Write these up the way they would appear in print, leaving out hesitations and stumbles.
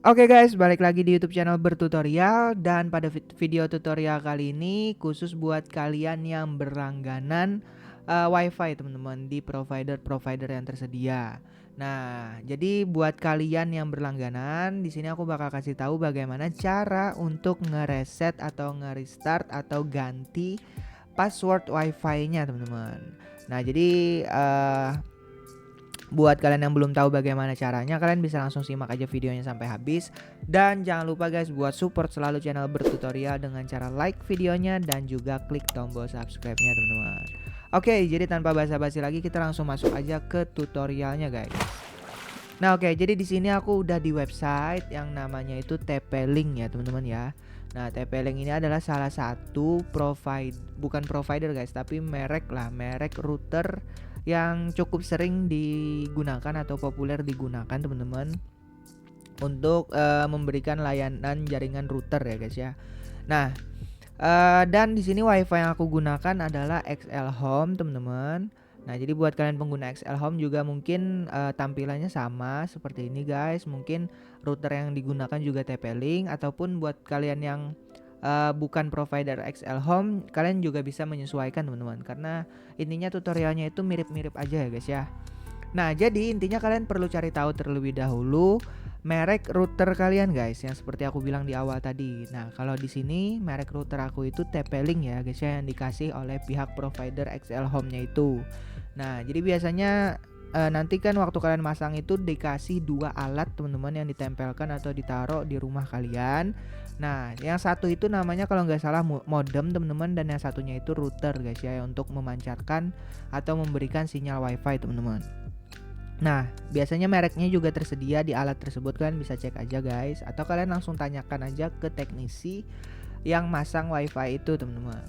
Oke guys, balik lagi di YouTube channel bertutorial, dan pada video tutorial kali ini khusus buat kalian yang berlangganan WiFi teman-teman di provider-provider yang tersedia. Nah, jadi buat kalian yang berlangganan, di sini aku bakal kasih tahu bagaimana cara untuk ngereset atau nge-restart atau ganti password WiFi-nya teman-teman. Nah, jadi buat kalian yang belum tahu bagaimana caranya, kalian bisa langsung simak aja videonya sampai habis. Dan jangan lupa guys buat support selalu channel bertutorial dengan cara like videonya dan juga klik tombol subscribe-nya teman-teman. Oke, jadi tanpa basa-basi lagi kita langsung masuk aja ke tutorialnya guys. Nah, oke, jadi di sini aku udah di website yang namanya itu TP-Link ya teman-teman ya. Nah, TP-Link ini adalah salah satu bukan provider guys, tapi merek router yang cukup sering digunakan atau populer digunakan teman-teman untuk memberikan layanan jaringan router ya guys ya. Nah, dan di sini WiFi yang aku gunakan adalah XL Home teman-teman. Nah, jadi buat kalian pengguna XL Home juga mungkin tampilannya sama seperti ini guys. Mungkin router yang digunakan juga TP-Link, ataupun buat kalian yang bukan provider XL Home, kalian juga bisa menyesuaikan teman-teman, karena intinya tutorialnya itu mirip-mirip aja ya guys ya. Nah, jadi intinya kalian perlu cari tahu terlebih dahulu merek router kalian guys, yang seperti aku bilang di awal tadi. Nah, kalau di sini merek router aku itu TP-Link ya guys ya, yang dikasih oleh pihak provider XL Home-nya itu. Nah, jadi biasanya nanti kan waktu kalian masang itu dikasih dua alat teman-teman yang ditempelkan atau ditaruh di rumah kalian. Nah, yang satu itu namanya kalau nggak salah modem teman-teman, dan yang satunya itu router guys ya, untuk memancarkan atau memberikan sinyal WiFi teman-teman. Nah, biasanya mereknya juga tersedia di alat tersebut, kalian bisa cek aja guys, atau kalian langsung tanyakan aja ke teknisi yang masang WiFi itu teman-teman.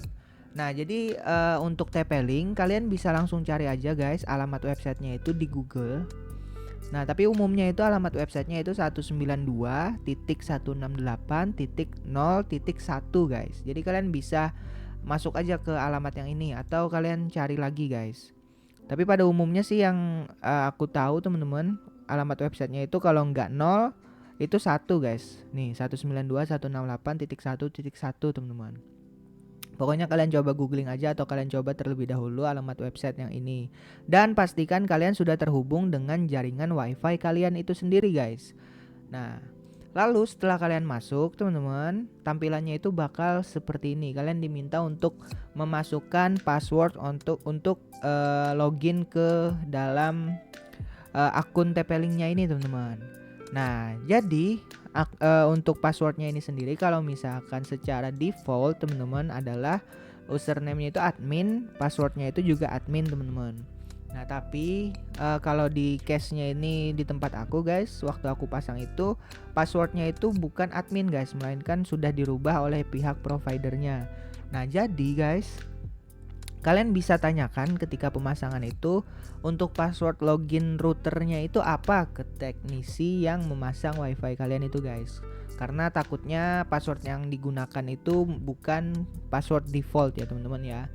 Nah, jadi untuk TP-Link kalian bisa langsung cari aja guys alamat websitenya itu di Google. Nah, tapi umumnya itu alamat websitenya itu 192.168.0.1 guys. Jadi kalian bisa masuk aja ke alamat yang ini, atau kalian cari lagi guys. Tapi pada umumnya sih yang aku tahu teman-teman, alamat websitenya itu kalau nggak 0 itu 1 guys. Nih 192.168.1.1 teman-teman. Pokoknya kalian coba googling aja, atau kalian coba terlebih dahulu alamat website yang ini. Dan pastikan kalian sudah terhubung dengan jaringan WiFi kalian itu sendiri guys. Nah, lalu setelah kalian masuk teman-teman, tampilannya itu bakal seperti ini. Kalian diminta untuk memasukkan password untuk login ke dalam akun TP-Linknya ini teman-teman. Nah, jadi untuk passwordnya ini sendiri, kalau misalkan secara default teman-teman adalah username-nya itu admin, passwordnya itu juga admin teman-teman. Nah, tapi kalau di case-nya ini di tempat aku guys, waktu aku pasang itu passwordnya itu bukan admin guys, melainkan sudah dirubah oleh pihak providernya. Nah, jadi guys, kalian bisa tanyakan ketika pemasangan itu untuk password login routernya itu apa ke teknisi yang memasang WiFi kalian itu guys. Karena takutnya password yang digunakan itu bukan password default ya teman-teman ya.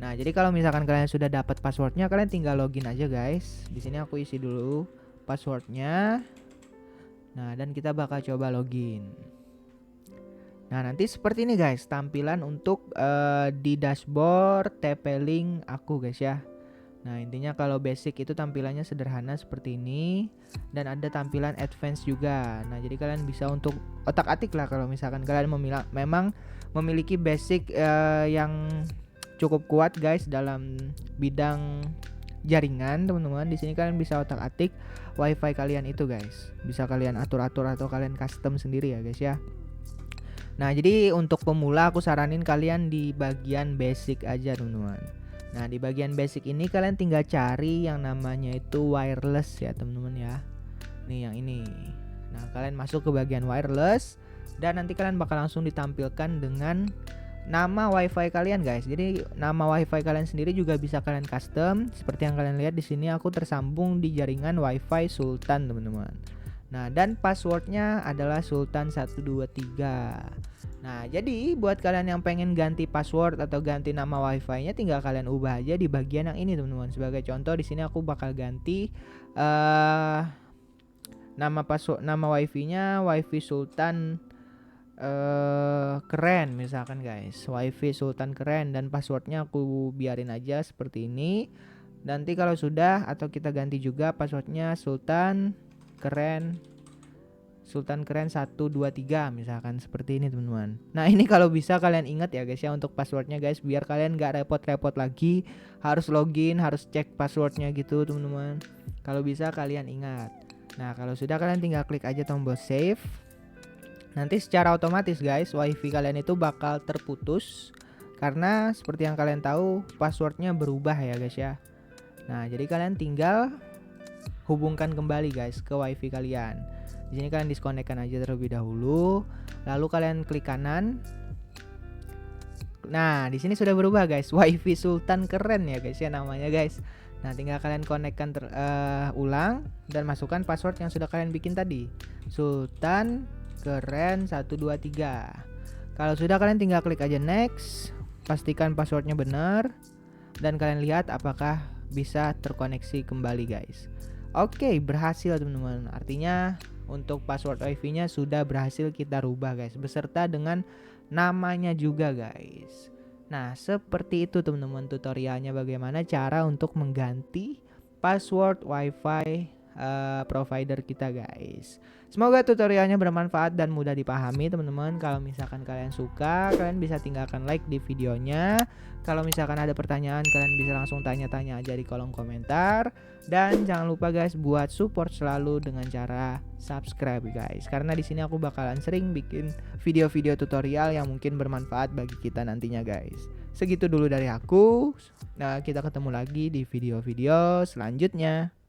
Nah, jadi kalau misalkan kalian sudah dapat passwordnya, kalian tinggal login aja guys. Di sini aku isi dulu passwordnya. Nah, dan kita bakal coba login. Nah, nanti seperti ini guys tampilan untuk di dashboard TP-Link aku guys ya. Nah, intinya kalau basic itu tampilannya sederhana seperti ini, dan ada tampilan advance juga. Nah, jadi kalian bisa untuk otak-atik lah kalau misalkan kalian memang memiliki basic yang cukup kuat guys dalam bidang jaringan teman-teman. Di sini kalian bisa otak-atik WiFi kalian itu guys. Bisa kalian atur-atur atau kalian custom sendiri ya guys ya. Nah, jadi untuk pemula aku saranin kalian di bagian basic aja teman-teman. Nah, di bagian basic ini kalian tinggal cari yang namanya itu wireless ya teman-teman ya. Nih yang ini. Nah, kalian masuk ke bagian wireless, dan nanti kalian bakal langsung ditampilkan dengan nama WiFi kalian guys. Jadi nama WiFi kalian sendiri juga bisa kalian custom. Seperti yang kalian lihat di sini aku tersambung di jaringan WiFi Sultan teman-teman. Nah, dan passwordnya adalah Sultan 123. Nah, jadi buat kalian yang pengen ganti password atau ganti nama WiFi-nya, tinggal kalian ubah aja di bagian yang ini teman-teman. Sebagai contoh di sini aku bakal ganti Nama wifi-nya wifi Sultan keren misalkan guys, wifi Sultan keren, dan passwordnya aku biarin aja seperti ini. Nanti kalau sudah, atau kita ganti juga passwordnya Sultan keren 123 misalkan seperti ini teman-teman. Nah ini kalau bisa kalian ingat ya guys ya untuk passwordnya guys, biar kalian gak repot-repot lagi harus login, harus cek passwordnya gitu teman-teman. Kalau bisa kalian ingat. Nah kalau sudah, kalian tinggal klik aja tombol save. Nanti secara otomatis guys wifi kalian itu bakal terputus, karena seperti yang kalian tahu passwordnya berubah ya guys ya. Nah jadi kalian tinggal hubungkan kembali guys ke wifi kalian. Di sini kalian disconnectkan aja terlebih dahulu, lalu kalian klik kanan. Nah di sini sudah berubah guys, wifi Sultan keren ya guys ya namanya guys. Nah tinggal kalian connectkan ulang dan masukkan password yang sudah kalian bikin tadi, Sultan keren 123. Kalau sudah, kalian tinggal klik aja next, pastikan passwordnya benar, dan kalian lihat apakah bisa terkoneksi kembali guys. Oke, berhasil teman-teman. Artinya untuk password wifi-nya sudah berhasil kita rubah guys, beserta dengan namanya juga guys. Nah seperti itu teman-teman tutorialnya, bagaimana cara untuk mengganti password wifi provider kita guys. Semoga tutorialnya bermanfaat dan mudah dipahami teman-teman. Kalau misalkan kalian suka, kalian bisa tinggalkan like di videonya. Kalau misalkan ada pertanyaan, kalian bisa langsung tanya-tanya aja di kolom komentar. Dan jangan lupa guys buat support selalu dengan cara subscribe guys, karena di sini aku bakalan sering bikin video-video tutorial yang mungkin bermanfaat bagi kita nantinya guys. Segitu dulu dari aku. Nah kita ketemu lagi di video-video selanjutnya.